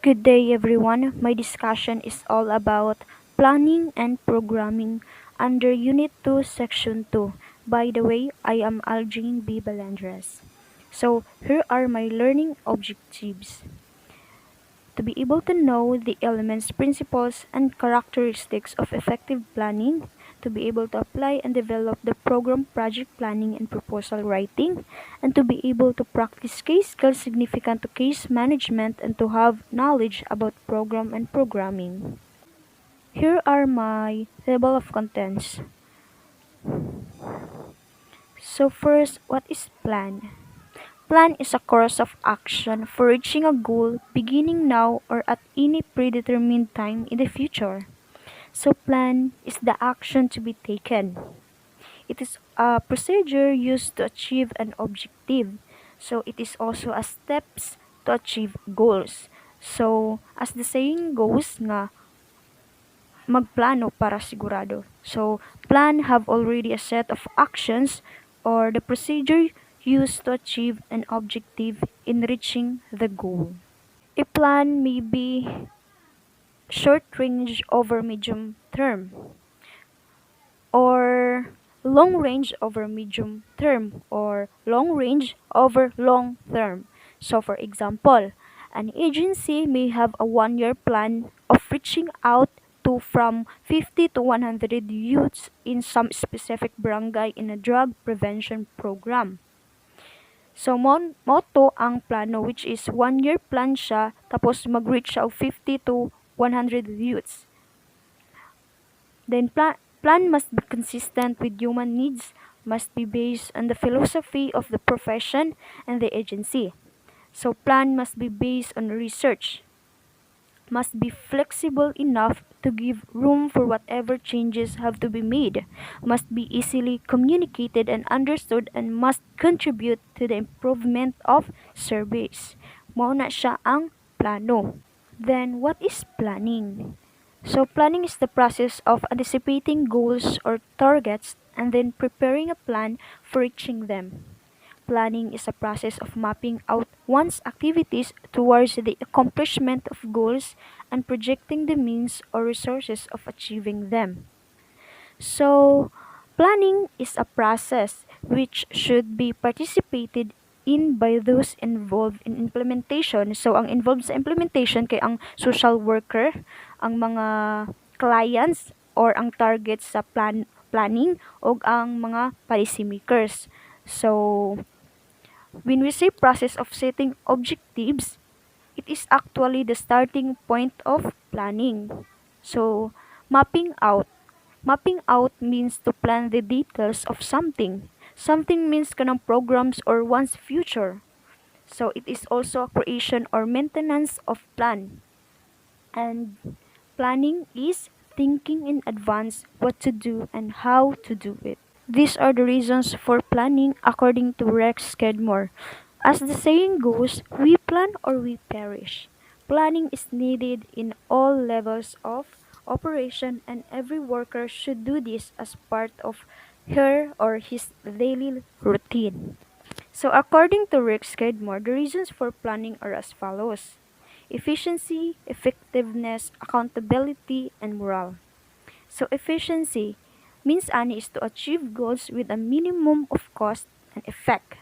Good day, everyone. My discussion is all about planning and programming under Unit 2, Section 2. By the way, I am Algene B. Balandres. So, here are my learning objectives. To be able to know the elements, principles, and characteristics of effective planning, to be able to apply and develop the program project planning and proposal writing, and to be able to practice case skills significant to case management and to have knowledge about program and programming. Here are my table of contents. So first, what is plan? Plan is a course of action for reaching a goal beginning now or at any predetermined time in the future. So plan is the action to be taken. It is a procedure used to achieve an objective. So it is also a steps to achieve goals. So as the saying goes nga, magplano para sigurado. So plan have already a set of actions or the procedure used to achieve an objective in reaching the goal. A plan may be short range over medium term or long range over medium term or long range over long term. So for example, an agency may have a 1-year plan of reaching out to from 50 to 100 youths in some specific barangay in a drug prevention program. So, moto ang plano which is 1-year plan siya tapos mag-reach siya og 50 to 100 youths. Then, plan must be consistent with human needs, must be based on the philosophy of the profession and the agency. So, plan must be based on research, must be flexible enough to give room for whatever changes have to be made, must be easily communicated and understood, and must contribute to the improvement of service. Mao na siya ang plano. Then, what is planning? So, planning is the process of anticipating goals or targets and then preparing a plan for reaching them. Planning is a process of mapping out one's activities towards the accomplishment of goals and projecting the means or resources of achieving them. So, planning is a process which should be participated in by those involved in implementation. So, ang involved sa implementation kay ang social worker, ang mga clients or ang targets sa planning o ang mga policymakers. So, when we say process of setting objectives, it is actually the starting point of planning. So, mapping out. Mapping out means to plan the details of something. Something means kanang programs or one's future. So, it is also a creation or maintenance of plan. And planning is thinking in advance what to do and how to do it. These are the reasons for planning according to Rex Skidmore. As the saying goes, we plan or we perish. Planning is needed in all levels of operation and every worker should do this as part of her or his daily routine. So according to Rex Skidmore, the reasons for planning are as follows: efficiency, effectiveness, accountability, and morale. So efficiency means ani is to achieve goals with a minimum of cost and effect.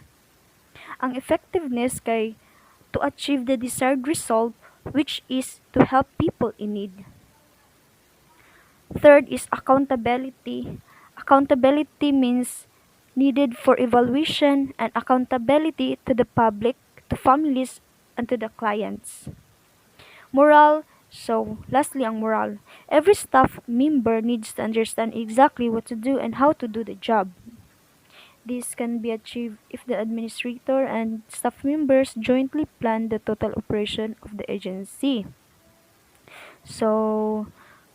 Ang effectiveness kay to achieve the desired result which is to help people in need. Third is accountability. Accountability means needed for evaluation and accountability to the public, to families, and to the clients. Morale. So, lastly, ang morale. Every staff member needs to understand exactly what to do and how to do the job. This can be achieved if the administrator and staff members jointly plan the total operation of the agency. So,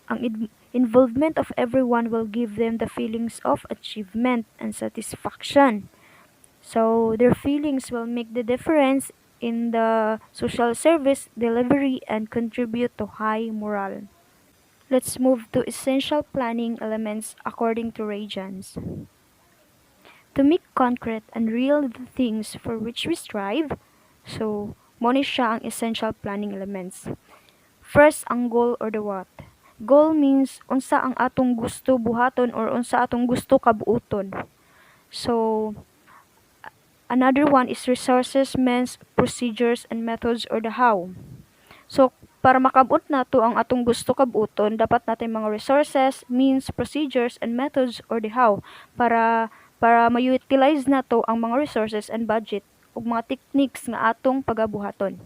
ang involvement of everyone will give them the feelings of achievement and satisfaction. So, their feelings will make the difference in the social service delivery and contribute to high morale. Let's move to essential planning elements according to Ray Jans. To make concrete and real the things for which we strive, so mo ni siya ang essential planning elements. First, ang goal or the what. Goal means unsa ang atong gusto buhaton or unsa atong gusto kabuuton. So, another one is resources means procedures and methods or the how. So, para makabot nato ang atong gusto kabuuton, dapat natin mga resources, means, procedures, and methods or the how para ma-utilize nato ang mga resources and budget ug mga techniques nga atong pagabuhaton.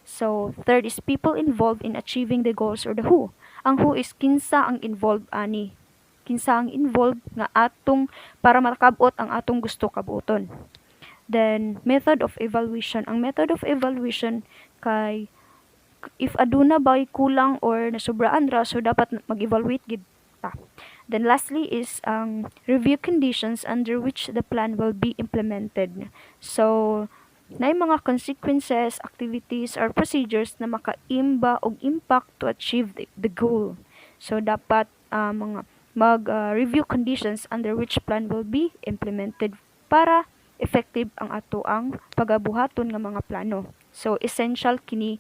So, third is people involved in achieving the goals or the who. Ang who is kinsa ang involved ani. Kinsa ang involved nga atong para makabot ang atong gusto kabuoton. Then, method of evaluation. Ang method of evaluation kay if aduna ba'y kulang or nasubraan ra, so dapat mag-evaluate gid ta. Then lastly is review conditions under which the plan will be implemented. So, na mga consequences, activities, or procedures na makaimba og impact to achieve the goal. So, dapat mga mag-review conditions under which plan will be implemented para effective ang ato ang pagabuhaton nga mga plano. So, essential kini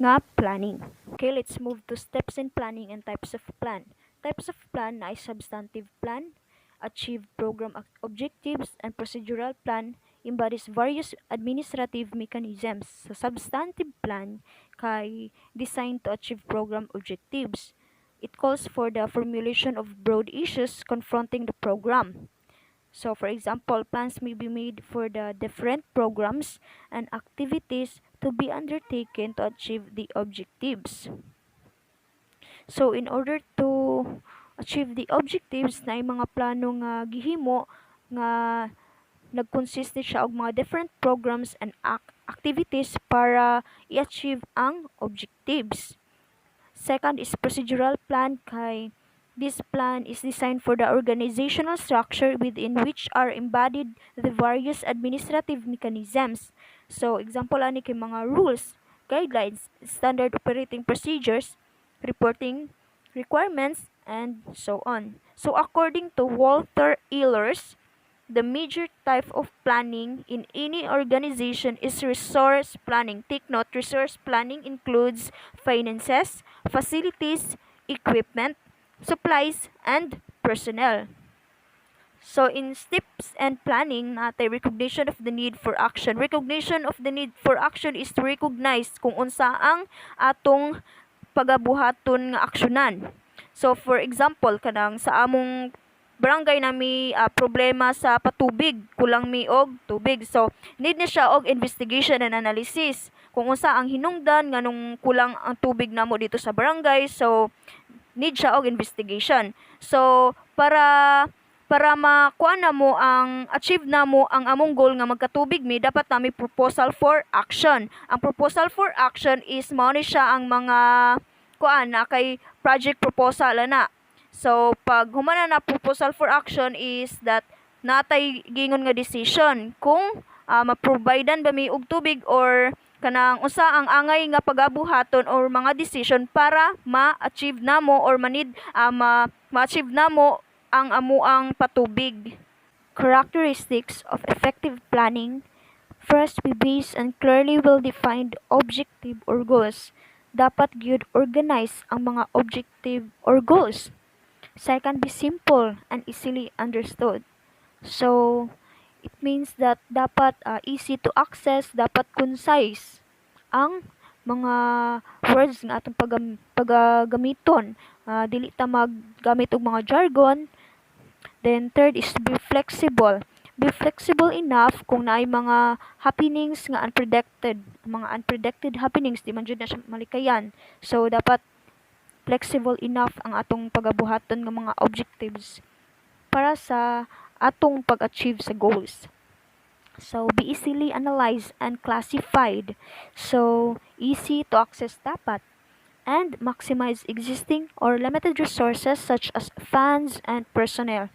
nga planning. Okay, let's move to steps in planning and types of plan. Types of plan na ay substantive plan, achieve program objectives, and procedural plan embodies various administrative mechanisms. Sa substantive plan kay designed to achieve program objectives. It calls for the formulation of broad issues confronting the program. So, for example, plans may be made for the different programs and activities to be undertaken to achieve the objectives. So, in order to achieve the objectives na mga plano nga gihimo nga nag-consist siya og mga different programs and activities para i-achieve ang objectives. Second is procedural plan kay this plan is designed for the organizational structure within which are embodied the various administrative mechanisms. So, example ani kay mga rules, guidelines, standard operating procedures, reporting requirements, and so on. So, according to Walter Ehlers, the major type of planning in any organization is resource planning. Take note, resource planning includes finances, facilities, equipment, supplies, and personnel. So, in steps and planning, natin recognition of the need for action. Recognition of the need for action is to recognize kung unsa ang atong pagabuhaton nga aksyonan. So, for example, kanang sa among barangay na may problema sa patubig, kulang mi og tubig. So, need na siya og investigation and analysis. Kung unsa ang hinungdan nganong kulang ang tubig namo dito sa barangay. So, need siya og investigation. So, para makuha na mo ang achieve na mo ang among goal nga magkatubig mi, dapat na may proposal for action. Ang proposal for action is mao ni siya ang mga kuan na kay project proposal na. So, pag humana na proposal for action is that natay gingon nga decision kung ma-providean ba mi og tubig or kanang usa ang angay nga pagabuhaton or mga decision para ma-achieve namo or ma-achieve namo ang amuang patubig. Characteristics of effective planning. First, be based on clearly well-defined objective or goals. Dapat gyud organize ang mga objective or goals. Second, be simple and easily understood. So, it means that dapat easy to access, dapat concise ang mga words nga atong pagagamiton. Dili ta maggamit og mga jargon. Then, third is be flexible. Be flexible enough kung naay mga happenings nga unpredicted. Mga unpredicted happenings, di man jud na siya malikayan. So, dapat flexible enough ang atong pagabuhaton ng mga objectives para sa atong pag-achieve sa goals. So, be easily analyzed and classified. So, easy to access dapat. And maximize existing or limited resources such as funds and personnel.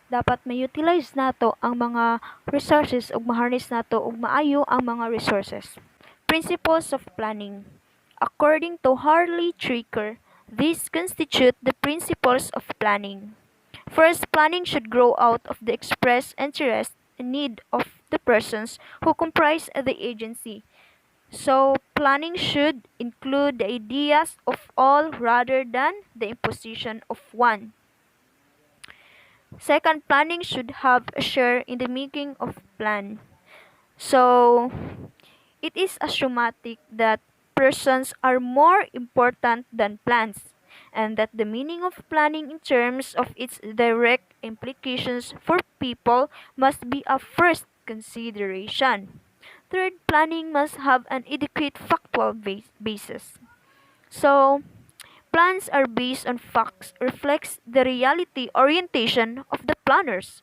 Dapat ma-utilize nato ang mga resources ug ma-harness nato ug maayo ang mga resources. Principles of planning. According to Harley Tricker, these constitute the principles of planning. First, planning should grow out of the expressed interest and need of the persons who comprise the agency. So, planning should include the ideas of all rather than the imposition of one. Second, planning should have a share in the making of plan. So, it is axiomatic that persons are more important than plans, and that the meaning of planning in terms of its direct implications for people must be a first consideration. Third, planning must have an adequate factual basis. So, plans are based on facts, reflects the reality orientation of the planners.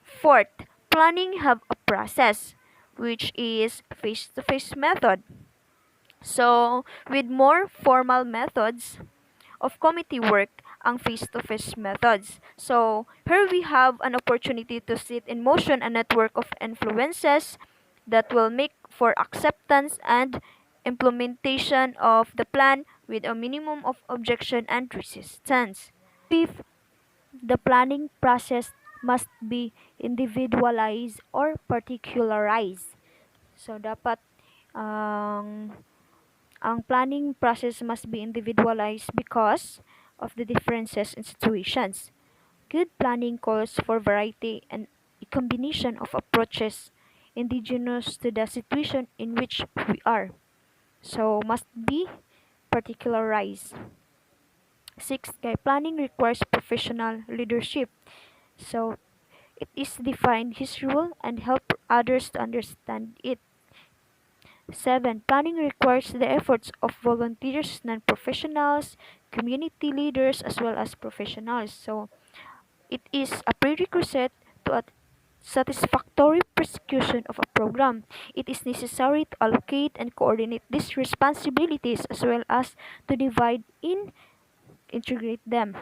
Fourth, planning have a process, which is face-to-face method. So, with more formal methods of committee work, ang face-to-face methods. So, here we have an opportunity to set in motion a network of influences that will make for acceptance and implementation of the plan with a minimum of objection and resistance. Fifth, the planning process must be individualized or particularized. So, dapat ang ang planning process must be individualized because of the differences in situations. Good planning calls for variety and a combination of approaches indigenous to the situation in which we are. So, must be particularized. Sixth, planning requires professional leadership. So, it is define his role and help others to understand it. 7. Planning requires the efforts of volunteers, non-professionals, community leaders, as well as professionals. So, it is a prerequisite to a satisfactory prosecution of a program. It is necessary to allocate and coordinate these responsibilities as well as to divide and integrate them.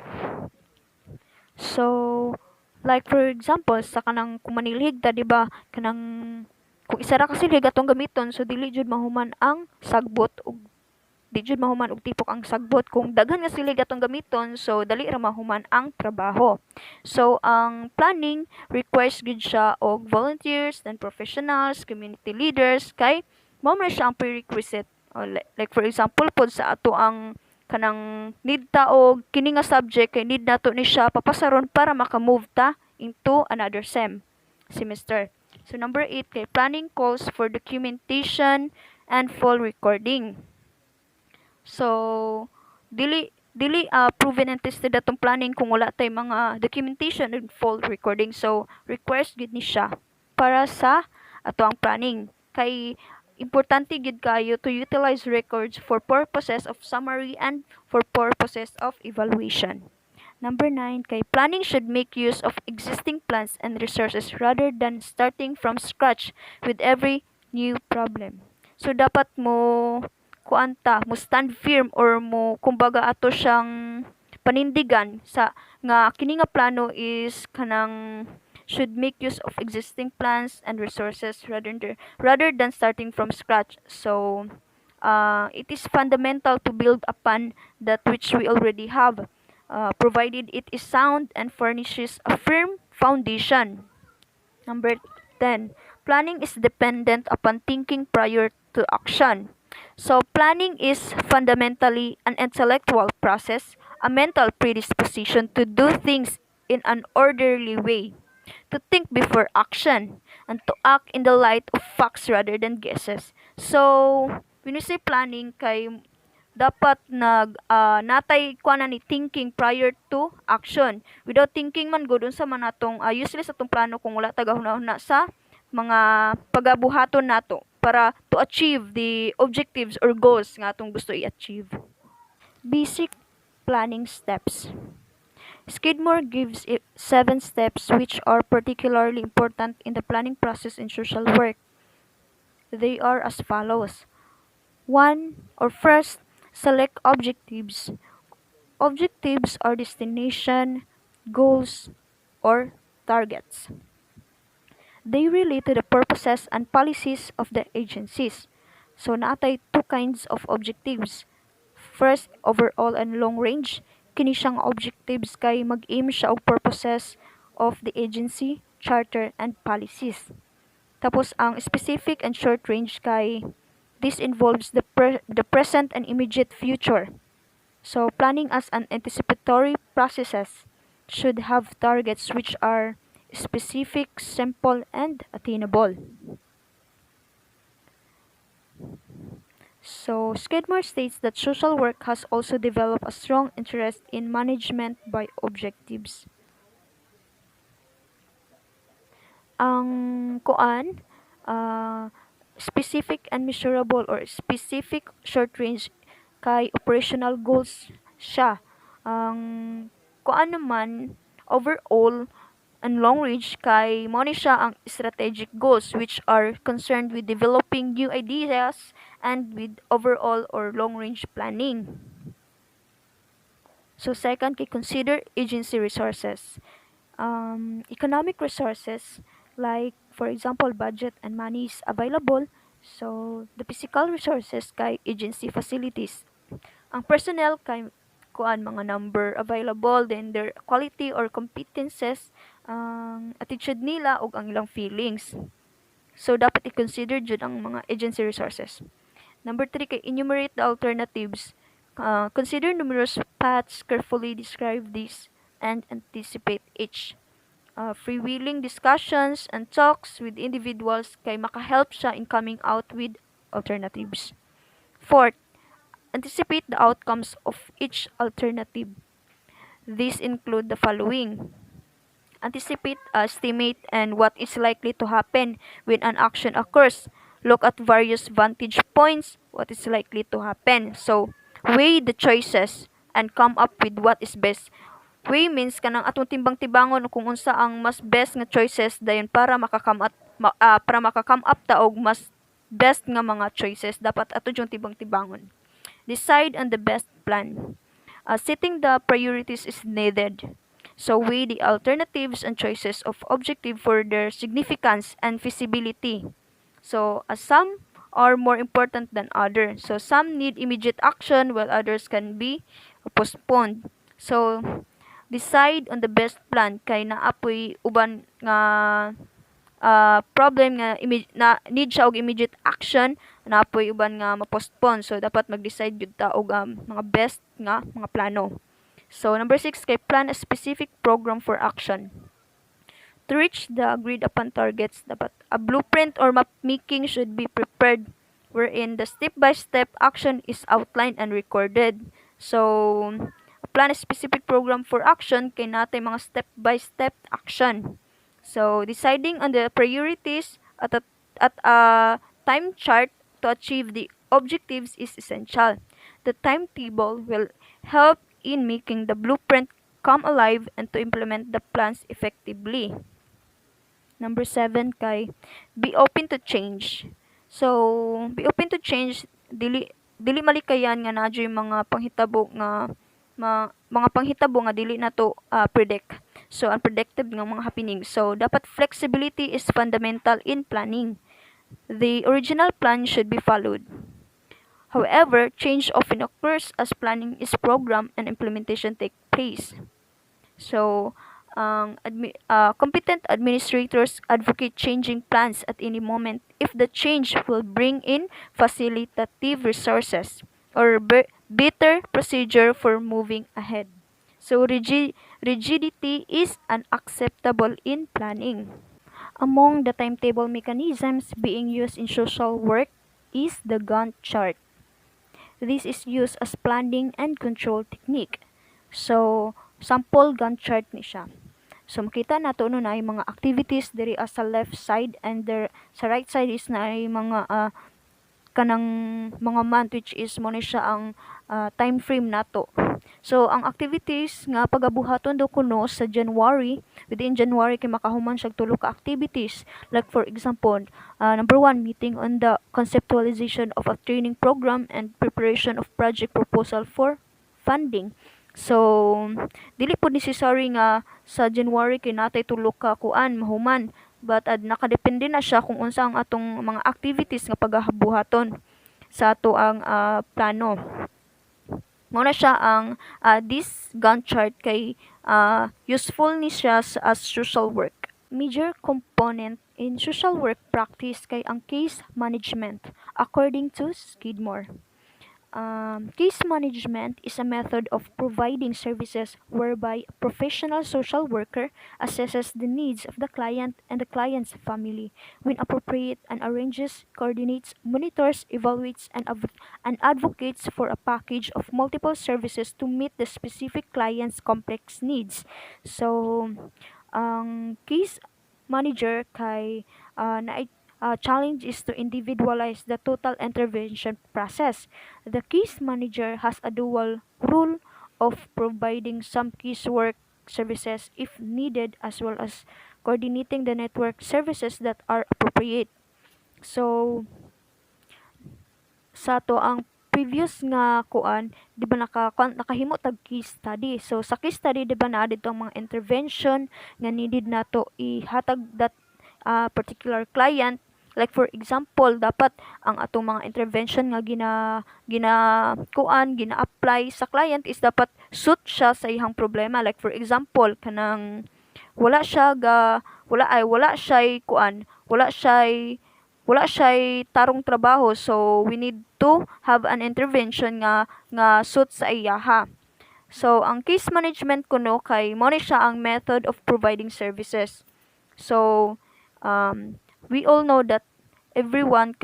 So, like for example, sa kanang kumanilhig ta, di ba? Kanang kung isa ra ka silig atong gamiton, so dili jud mahuman ang sagbot ug di jud mahuman og tipok ang sagbot. Kung daghan nga silig atong gamiton, so dali ra mahuman ang trabaho. So, ang planning requires gud siya og volunteers and professionals, community leaders kay mao man siya ang prerequisite. O, like for example pod sa ato ang kanang need ta og kini nga subject kay need nato ni siya papasaron para maka-move ta into another semester. So number 8 kay planning calls for documentation and full recording. So dili proven and tested atong planning kung wala tay mga documentation and full recording. So requires gid ni siya para sa ato ang planning. Kay importante gid kayo to utilize records for purposes of summary and for purposes of evaluation. Number 9, kay planning should make use of existing plans and resources rather than starting from scratch with every new problem. So dapat mo kuanta, mo stand firm or mo kumbaga ato siyang panindigan sa nga kini nga plano is kanang should make use of existing plans and resources rather than starting from scratch. So, it is fundamental to build upon that which we already have, provided it is sound and furnishes a firm foundation. Number 10, planning is dependent upon thinking prior to action. So, planning is fundamentally an intellectual process, a mental predisposition to do things in an orderly way, to think before action, and to act in the light of facts rather than guesses. So, when we say planning, kay dapat natay kuana ni thinking prior to action. Without thinking man gud unsa man natong useless atong plano kung wala tagahuna-huna sa mga pagabuhaton nato para to achieve the objectives or goals nga atong gusto i-achieve. Basic planning steps. Skidmore gives it 7 steps which are particularly important in the planning process in social work. They are as follows. 1. Or first, select objectives. Objectives are destination, goals, or targets. They relate to the purposes and policies of the agencies. So, naatay two kinds of objectives. First, overall and long range. Kini siyang objectives kay mag-aim siya og purposes of the agency, charter, and policies. Tapos, ang specific and short range kay This involves the present and immediate future. So planning as an anticipatory processes should have targets which are specific, simple, and attainable. So Skidmore states that social work has also developed a strong interest in management by objectives. Ang specific and measurable or specific short range kay operational goals siya. Ang naman overall and long range kay mo ni siya ang strategic goals which are concerned with developing new ideas and with overall or long range planning. So second kay consider agency resources. Economic resources like for example budget and money is available. So the physical resources kay agency facilities. Ang personnel kay mga number available, then their quality or competences, ang attitude nila ug ang ilang feelings. So dapat i-consider jud ang mga agency resources. Number 3 kay enumerate the alternatives. Consider numerous paths, carefully describe these, and anticipate each. Freewheeling discussions and talks with individuals kay makahelp siya in coming out with alternatives. Fourth, anticipate the outcomes of each alternative. These include the following. Anticipate, estimate, and what is likely to happen when an action occurs. Look at various vantage points, what is likely to happen. So, weigh the choices and come up with what is best. Weigh means kanang atong timbang-tibangon kung unsa ang mas best nga choices dayon para makakam up ta og mas best nga mga choices dapat ato yung timbang-tibangon. Decide on the best plan. Setting the priorities is needed. So weigh the alternatives and choices of objective for their significance and feasibility. So some are more important than others. So some need immediate action while others can be postponed. So decide on the best plan kay naapoy uban nga problem nga na need siya og immediate action, naapoy uban nga ma-postpone. So dapat mag-decide jud ta og mga best nga mga plano. So number 6 kay plan a specific program for action. To reach the agreed upon targets, dapat a blueprint or map making should be prepared wherein the step-by-step action is outlined and recorded. So plan a specific program for action kay natay mga step-by-step action. So deciding on the priorities at a time chart to achieve the objectives is essential. The timetable will help in making the blueprint come alive and to implement the plans effectively. Number 7 kay be open to change. So be open to change, dili malikayan nga nadyo mga panghitabo nga mga panghitabo nga dili nato predict. So unpredictable nga mga happenings. So dapat flexibility is fundamental in planning. The original plan should be followed. However, change often occurs as planning is programmed and implementation take place. So, competent administrators advocate changing plans at any moment if the change will bring in facilitative resources or better procedure for moving ahead. So, rigidity is unacceptable in planning. Among the timetable mechanisms being used in social work is the Gantt chart. This is used as planning and control technique. So, sample Gantt chart ni siya. So, makita nato no na ay mga activities diri sa left side and sa right side is na ay mga kanang mga month which is mo ni siya ang time frame nato. So, ang activities nga pagabuhaton do kuno sa January, within January kay makahuman siya tulo ka activities. Like for example, number 1, meeting on the conceptualization of a training program and preparation of project proposal for funding. So, dili po necessary nga sa January kay natay tulo ka kuan mahuman, but nakadepende na siya kung unsa ang atong mga activities nga pagabuhaton sa ato ang plano. Muna siya ang this Gantt chart kay useful ni siya as social work. major component in social work practice kay ang case management according to Skidmore. Case management is a method of providing services whereby a professional social worker assesses the needs of the client and the client's family when appropriate and arranges, coordinates, monitors, evaluates, and advocates for a package of multiple services to meet the specific client's complex needs. So, ang case manager kay challenge is to individualize the total intervention process. The case manager has a dual role of providing some casework services if needed as well as coordinating the network services that are appropriate. So, sa to ang previous nga kuan, di ba nakahimo tag case study. So sa case study di ba naa dito ang mga intervention nga needed nato ihatag that particular client. Like for example, dapat ang atong mga intervention nga gina-apply sa client is dapat suit siya sa ihang problema. Like for example, kanang wala siya ga wala siya kuan, wala siya tarong trabaho, so we need to have an intervention nga suit sa iyaha. So ang case management kuno kay mo ni siya ang method of providing services. So we all know that everyone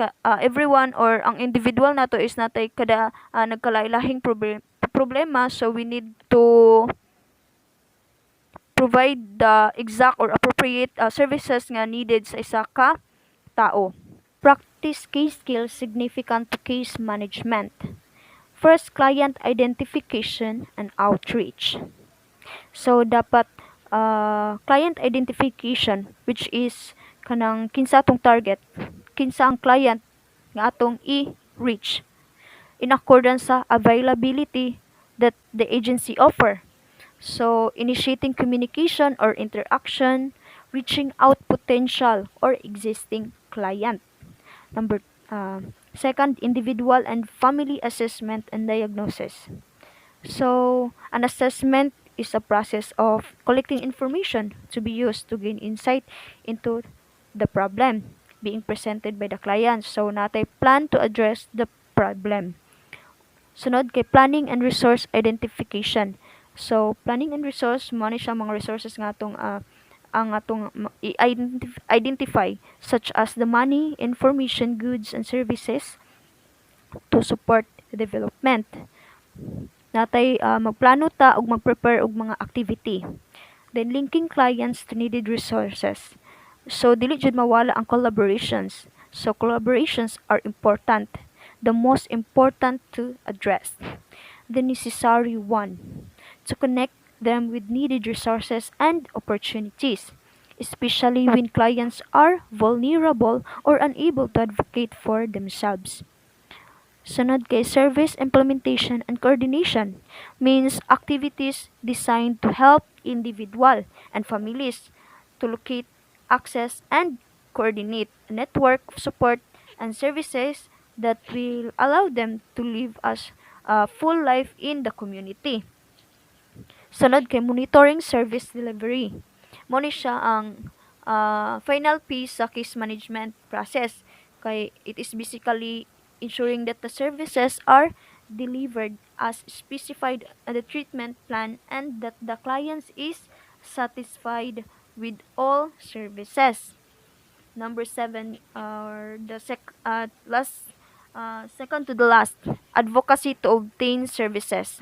or ang individual nato is natay kada nagkalailahing problema, so we need to provide the exact or appropriate services nga needed sa isa ka tao. Practice case skills significant to case management. First, client identification and outreach. So dapat client identification, which is kanang kinsa atong target, kinsa ang client nga atong i-reach in accordance sa availability that the agency offer. So, initiating communication or interaction, reaching out potential or existing client. Number second, individual and family assessment and diagnosis. So, an assessment is a process of collecting information to be used to gain insight into the problem being presented by the client. So, natay plan to address the problem. Sunod kay planning and resource identification. So, planning and resource, mo ni siya mga resources nga atong ang atong identify such as the money, information, goods, and services to support development. Natay magplano ta og mag-prepare og mga activity. Then linking clients to needed resources. So dili jud mawala ang collaborations. So collaborations are important. The most important to address. The necessary one. To connect them with needed resources and opportunities, especially when clients are vulnerable or unable to advocate for themselves. Sunod kay service implementation and coordination means activities designed to help individual and families to locate, access, and coordinate a network of support and services that will allow them to live as a full life in the community. Sunod kay monitoring service delivery. Mo ni siya ang final piece sa case management process kay it is basically ensuring that the services are delivered as specified in the treatment plan and that the client is satisfied with all services. Number 7 or the last second to the last, advocacy to obtain services.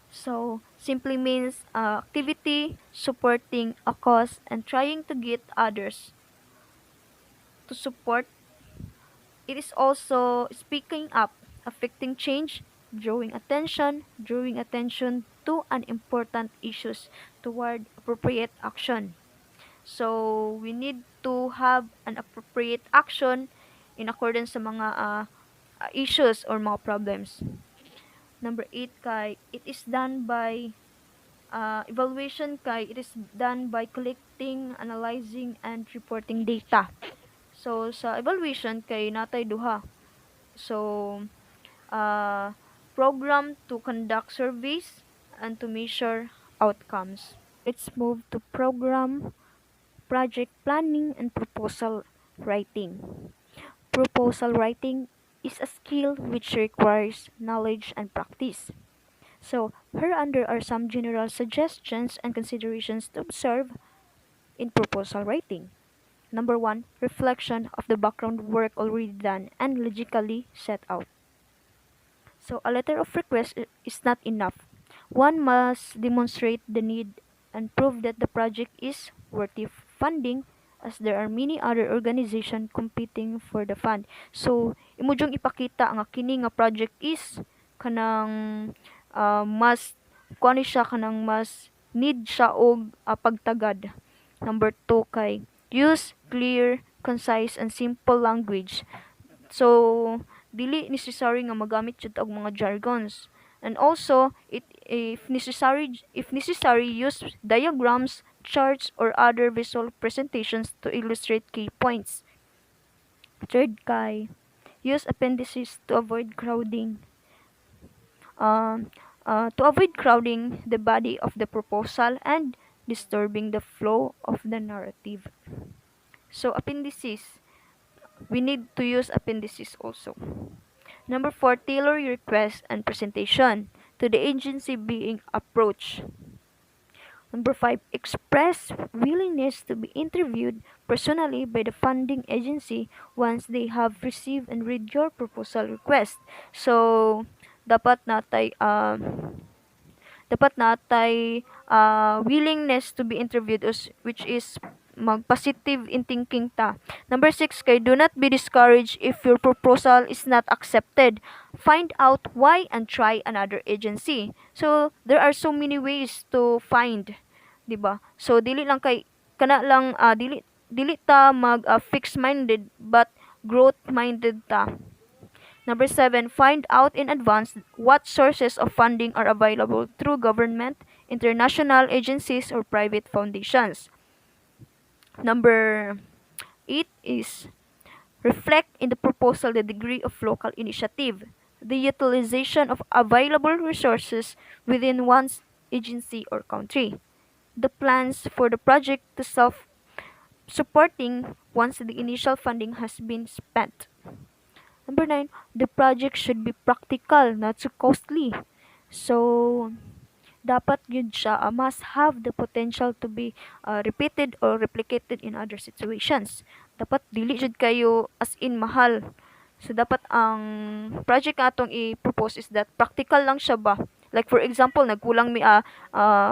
So, simply means activity supporting a cause and trying to get others to support. It is also speaking up, affecting change, drawing attention to unimportant issues toward appropriate action. So, we need to have an appropriate action in accordance sa mga issues or mga problems. Number 8 kay it is done by evaluation kay it is done by collecting, analyzing, and reporting data. So, sa evaluation kay natay duha. So, program to conduct surveys and to measure outcomes. Let's move to program project planning and proposal writing. Proposal writing is a skill which requires knowledge and practice. So, hereunder are some general suggestions and considerations to observe in proposal writing. Number one, reflection of the background work already done and logically set out. So, a letter of request is not enough. One must demonstrate the need and prove that the project is worthy of funding as there are many other organizations competing for the fund. So, imo jung ipakita nga kini nga project is kanang mas kuani siya kanang mas need siya og pagtagad. Number two kay use clear, concise, and simple language. So, dili necessary nga magamit jud og mga jargons. And also, if necessary use diagrams, charts, or other visual presentations to illustrate key points. Third kay use appendices to avoid crowding the body of the proposal and disturbing the flow of the narrative. So appendices, we need to use appendices also. Number 4, tailor your request and presentation to the agency being approached. Number 5, express willingness to be interviewed personally by the funding agency once they have received and read your proposal request. So, dapat natay willingness to be interviewed which is mag-positive in thinking ta. Number 6 kay do not be discouraged if your proposal is not accepted. Find out why and try another agency. So there are so many ways to find, 'di ba? So dili lang kay kana lang dili ta mag fixed minded but growth minded ta. Number 7, find out in advance what sources of funding are available through government, international agencies, or private foundations. Number 8 is reflect in the proposal the degree of local initiative, the utilization of available resources within one's agency or country, the plans for the project to self-supporting once the initial funding has been spent. Number 9, the project should be practical, not so costly. So, dapat yun siya must have the potential to be repeated or replicated in other situations. Dapat dili jud kayo as in mahal. So, dapat ang project nga atong i-propose is that practical lang siya ba? Like for example, nagkulang mi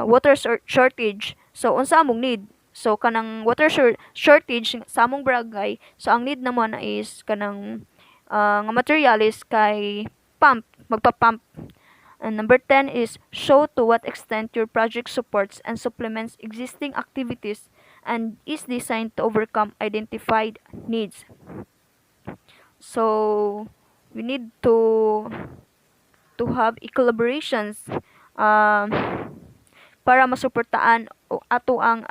water shortage. So, unsa among need? So, kanang water shortage sa among barangay, so ang need naman na is kanang nga materialis kay magpa-pump. And number 10 is show to what extent your project supports and supplements existing activities and is designed to overcome identified needs. So, we need to have collaborations um, para masuportaan ato ang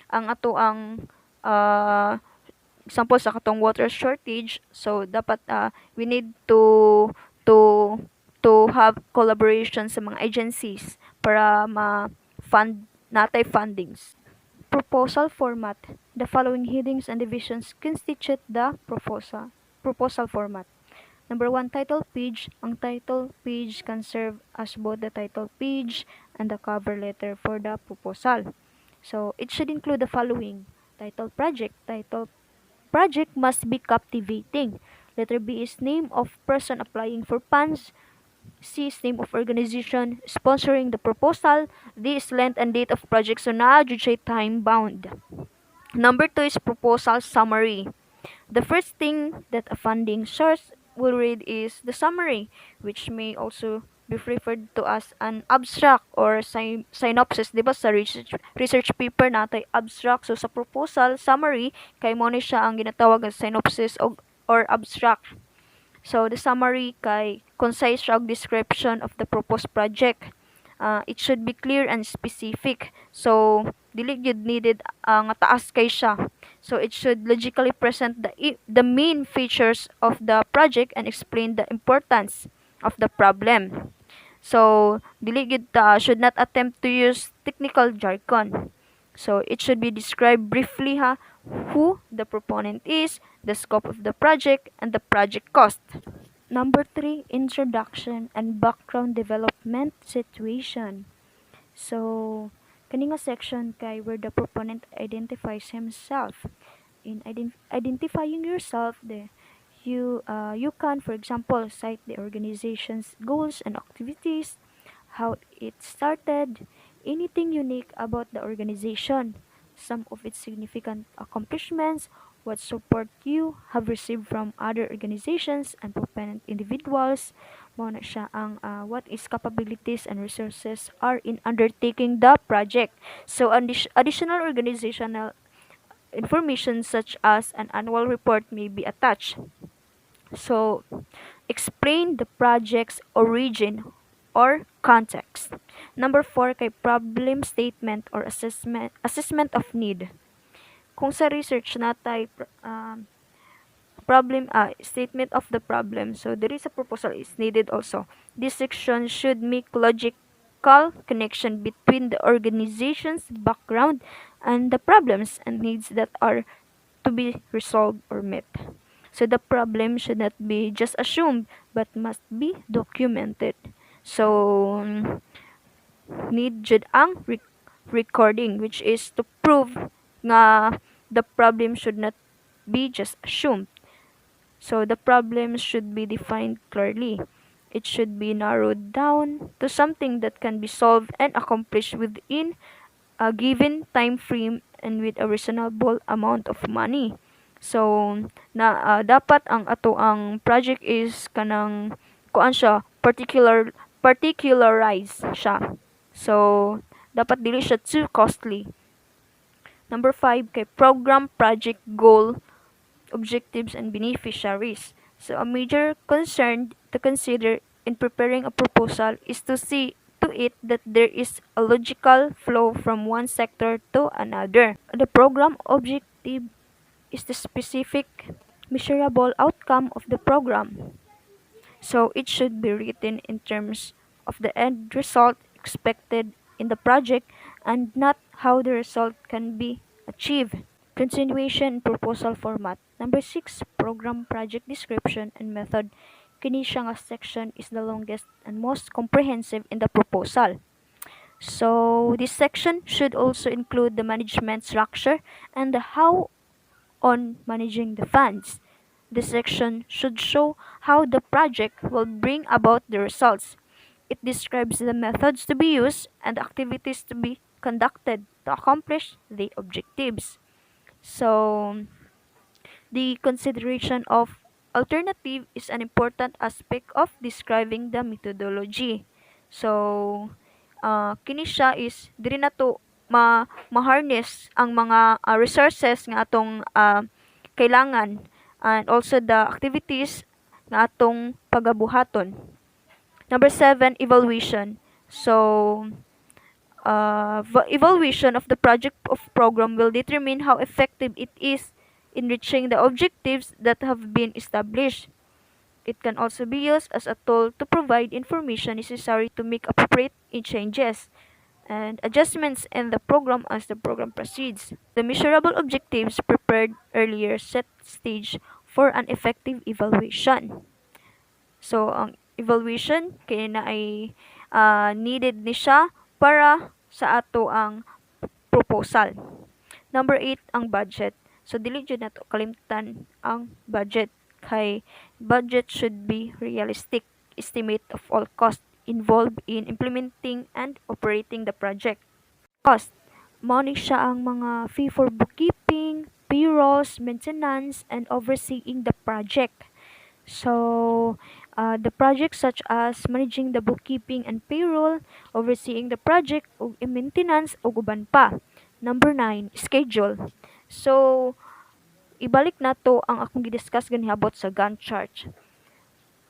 ato ang example sa katong water shortage. So dapat we need to have collaboration sa mga agencies para ma-fund natay fundings. Proposal format. The following headings and divisions constitute the proposal format. Number 1, title page. Ang title page can serve as both the title page and the cover letter for the proposal. So, it should include the following. Title project. Title project must be captivating. Letter B is name of person applying for funds. C is name of organization sponsoring the proposal. D is length and date of project. So, na-jud siya time bound. Number 2 is proposal summary. The first thing that a funding source will read is the summary, which may also be referred to as an abstract or synopsis. Diba sa research paper natay abstract. So sa proposal summary, kay mo ni siya ang ginatawag as synopsis or abstract. So the summary kay concise siya og description of the proposed project. It should be clear and specific. So dili gyud needed nga taas kay siya. So it should logically present the main features of the project and explain the importance of the problem. So dili gyud should not attempt to use technical jargon. So it should be described briefly who the proponent is, the scope of the project, and the project cost. Number 3, introduction and background development situation. So, kani nga section kay where the proponent identifies himself. In identifying yourself, you can, for example, cite the organization's goals and activities, how it started, anything unique about the organization, some of its significant accomplishments, what support you have received from other organizations and proponent individuals. Mao na siya ang what is capabilities and resources are in undertaking the project. So additional organizational information such as an annual report may be attached. So, explain the project's origin or context. Number 4 kay problem statement or assessment of need. Kung sa research natay problem statement of the problem, so there is a proposal is needed also. This section should make logical connection between the organization's background and the problems and needs that are to be resolved or met. So the problem should not be just assumed but must be documented. So need jud ang recording, which is to prove nga the problem should not be just assumed. So the problem should be defined clearly. It should be narrowed down to something that can be solved and accomplished within a given time frame and with a reasonable amount of money. So dapat ang ato ang project is kanang kuan siya particularized siya. So dapat dili siya too costly. Number 5 kay program project goal, objectives and beneficiaries. So a major concern to consider in preparing a proposal is to see to it that there is a logical flow from one sector to another. The program objective is the specific measurable outcome of the program. So it should be written in terms of the end result expected in the project and not how the result can be achieved. Continuation and proposal format. Number 6, program project description and method. Kini siya nga section is the longest and most comprehensive in the proposal. So this section should also include the management structure and the how on managing the funds. This section should show how the project will bring about the results. It describes the methods to be used and the activities to be conducted to accomplish the objectives. So, the consideration of alternative is an important aspect of describing the methodology. So, kini siya is diri na to ma-harness ang mga resources nga atong kailangan and also the activities nga atong pagabuhaton. Number 7, evaluation. So, evaluation of the project of program will determine how effective it is in reaching the objectives that have been established. It can also be used as a tool to provide information necessary to make appropriate changes and adjustments in the program as the program proceeds. The measurable objectives prepared earlier set stage for an effective evaluation. So, ang evaluation kay na ay needed ni siya para sa ato ang proposal. Number 8, ang budget. So, dili jud nato kalimtan ang budget. Kay budget should be realistic estimate of all costs involved in implementing and operating the project. Cost. Mao ni siya ang mga fee for bookkeeping, payrolls, maintenance, and overseeing the project. So, the projects such as managing the bookkeeping and payroll, overseeing the project, ug maintenance, ug uban pa. Number 9, schedule. So, ibalik nato ang akong gidiscuss ganihabot sa Gantt chart,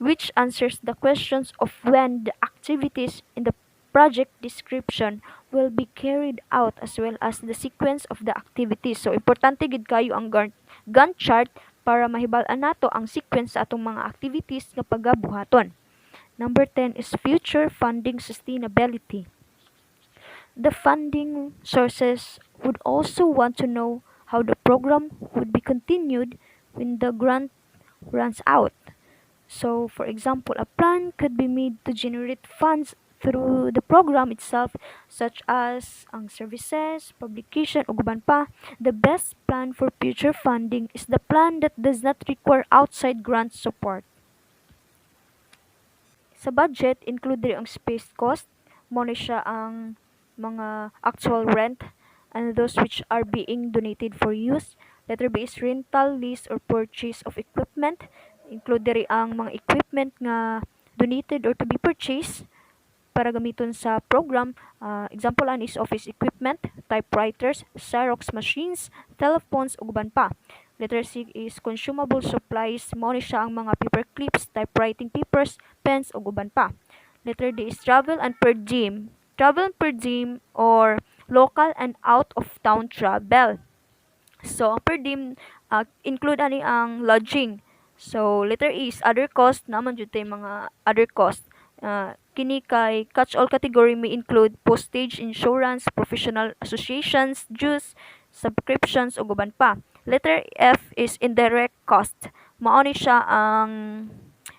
which answers the questions of when the activities in the project description will be carried out as well as the sequence of the activities. So, importante gid kayo ang Gantt chart para mahibal-an nato ang sequence sa atong mga activities nga pagabuhaton. Number 10 is future funding sustainability. The funding sources would also want to know how the program would be continued when the grant runs out. So, for example, a plan could be made to generate funds through the program itself, such as ang services, publication, o guban pa. The best plan for future funding is the plan that does not require outside grant support. Sa budget, include diri ang space cost, mo ni siya ang mga actual rent and those which are being donated for use. Letter B is rental, lease, or purchase of equipment. Include diri ang mga equipment nga donated or to be purchased para gamiton sa program. Example an is office equipment, typewriters, Xerox machines, telephones, ug uban pa. Letter C is consumable supplies. Mao ni siya ang mga paper clips, typewriting papers, pens, ug uban pa. Letter D is travel and per diem. Travel and per diem or local and out of town travel. So, ang per diem, include ani ang lodging. So, letter E is other cost. Naman jud tay mga other cost. Kini kay catch-all category may include postage, insurance, professional associations, dues, subscriptions, ug uban pa. Letter F is indirect cost. Mao ni siya ang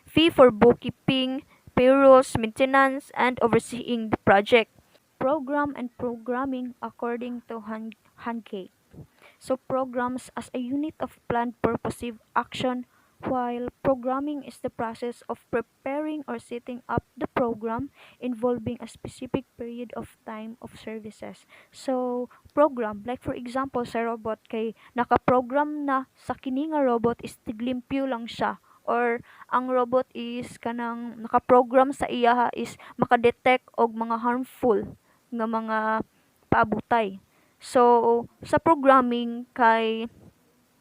fee for bookkeeping, payrolls, maintenance, and overseeing the project. Program and programming according to Hankey. So programs as a unit of planned purposive action, while programming is the process of preparing or setting up the program involving a specific period of time of services. So program, like for example sa robot kay naka-program na sa kini nga robot is tiglimpyo lang siya or ang robot is kanang naka-program sa iya is maka-detect og mga harmful nga mga paabutay. So, sa programming kay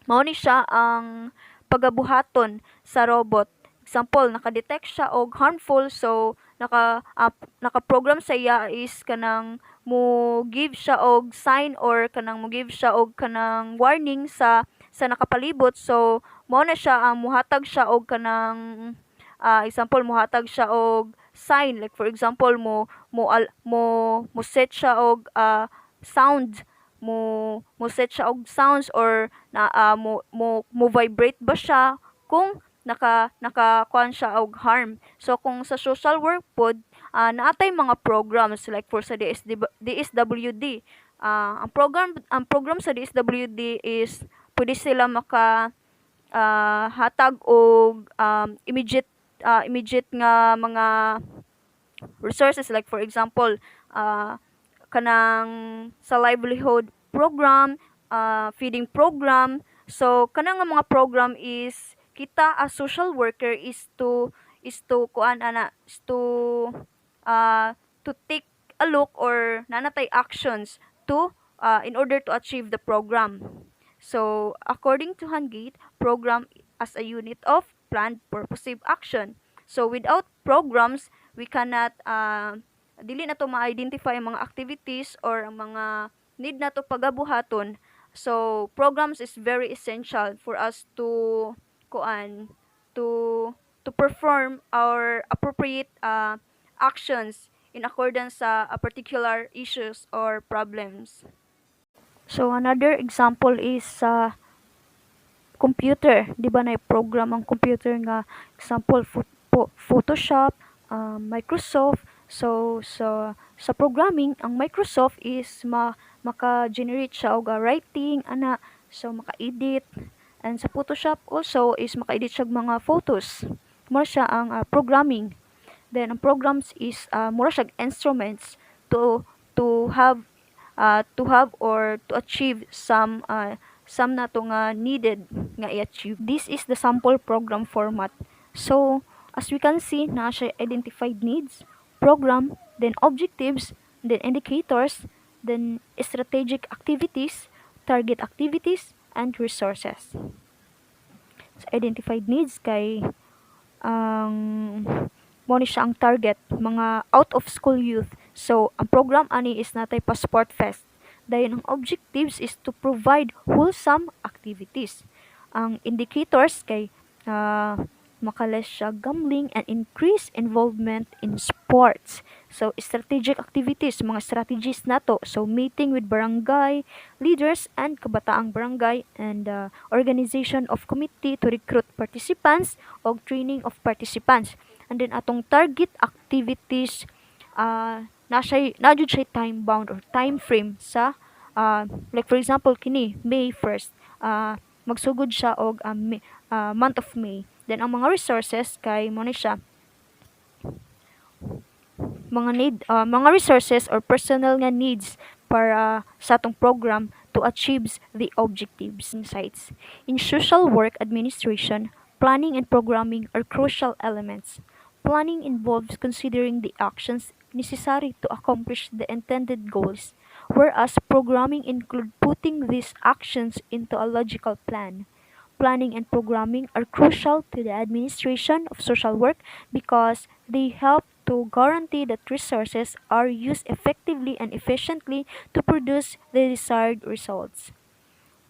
mao ni siya ang pagabuhaton sa robot. Example, naka-detect siya og harmful so naka-program sa iya is kanang mo give siya og sign or kanang mo give siya og kanang warning sa nakapalibot. So, mao na siya ang muhatag siya og kanang example muhatag siya og sign like for example mo set siya og sound mo set siya og sounds or mo vibrate ba siya kung naka kuan siya og harm. So kung sa social work pod naatay mga programs like for sa DSWD, ang program sa DSWD is pwede sila maka hatag og immediate nga mga resources like for example kanang sa livelihood program, feeding program. So kanang nga mga program is kita as social worker is to kuan ana is to take a look or nanatay actions to in order to achieve the program. So according to Hangate, program as a unit of planned purposive action. So without programs, we cannot dili na to ma-identify ang mga activities or ang mga need na to pagabuhaton. So programs is very essential for us to kuan to perform our appropriate actions in accordance sa particular issues or problems. So another example is sa computer, di ba na program ang computer nga example Photoshop, Microsoft. So sa programming ang Microsoft is maka-generate siya og writing ana so maka-edit and sa Photoshop also is maka-edit siya og mga photos. Mura siya ang programming. Then ang programs is mura siya instruments to have or to achieve some na to nga needed nga i-achieve. This is the sample program format. So, as we can see, na siya identified needs, program, then objectives, then indicators, then strategic activities, target activities, and resources. So, identified needs kay ang mo ni siya ang target mga out of school youth. So ang program ani is natay pa sport fest. Dayon ang objectives is to provide wholesome activities. Ang indicators kay makaless siya gambling and increase involvement in sports. So, strategic activities, mga strategies nato. So, meeting with barangay leaders and kabataang barangay and organization of committee to recruit participants o training of participants. And then, atong target activities, na jud siya time bound or time frame sa like for example kini May 1st, magsugod siya og month of May. Then ang mga resources kay mo ni siya mga resources or personal nga needs para sa atong program to achieve the objectives. Insights. In social work administration, planning and programming are crucial elements. Planning involves considering the actions necessary to accomplish the intended goals, whereas programming include putting these actions into a logical plan. Planning and programming are crucial to the administration of social work because they help to guarantee that resources are used effectively and efficiently to produce the desired results.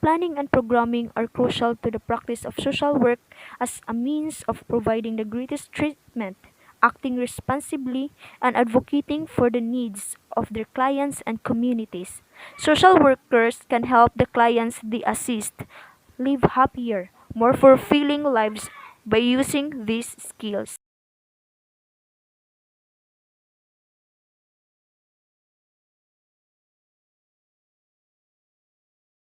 Planning and programming are crucial to the practice of social work as a means of providing the greatest treatment, acting responsibly, and advocating for the needs of their clients and communities. Social workers can help the clients they assist live happier, more fulfilling lives by using these skills.